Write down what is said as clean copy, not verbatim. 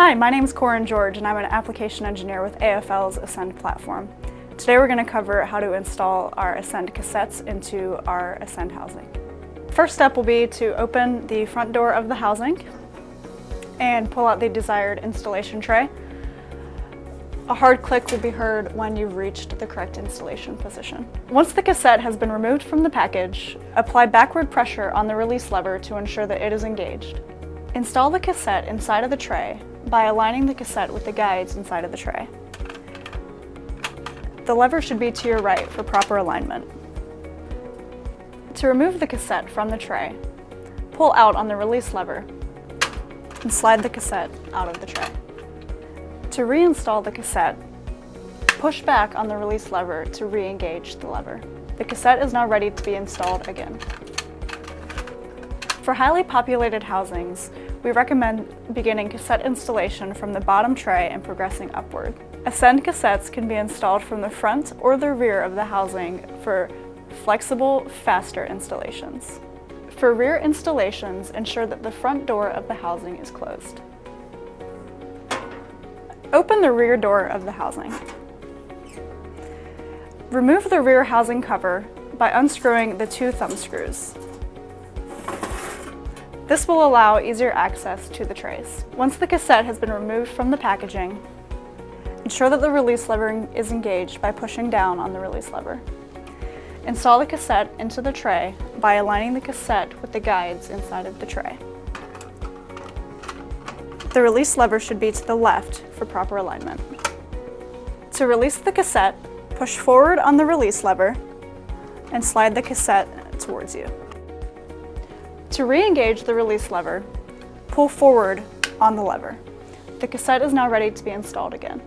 Hi, my name is Corin George and I'm an application engineer with AFL's Ascend platform. Today we're going to cover how to install our Ascend cassettes into our Ascend housing. First step will be to open the front door of the housing and pull out the desired installation tray. A hard click will be heard when you've reached the correct installation position. Once the cassette has been removed from the package, apply backward pressure on the release lever to ensure that it is engaged. Install the cassette inside of the tray by aligning the cassette with the guides inside of the tray. The lever should be to your right for proper alignment. To remove the cassette from the tray, pull out on the release lever and slide the cassette out of the tray. To reinstall the cassette, push back on the release lever to re-engage the lever. The cassette is now ready to be installed again. For highly populated housings, we recommend beginning cassette installation from the bottom tray and progressing upward. Ascend cassettes can be installed from the front or the rear of the housing for flexible, faster installations. For rear installations, ensure that the front door of the housing is closed. Open the rear door of the housing. Remove the rear housing cover by unscrewing the 2 thumb screws. This will allow easier access to the trays. Once the cassette has been removed from the packaging, ensure that the release lever is engaged by pushing down on the release lever. Install the cassette into the tray by aligning the cassette with the guides inside of the tray. The release lever should be to the left for proper alignment. To release the cassette, push forward on the release lever and slide the cassette towards you. To re-engage the release lever, pull forward on the lever. The cassette is now ready to be installed again.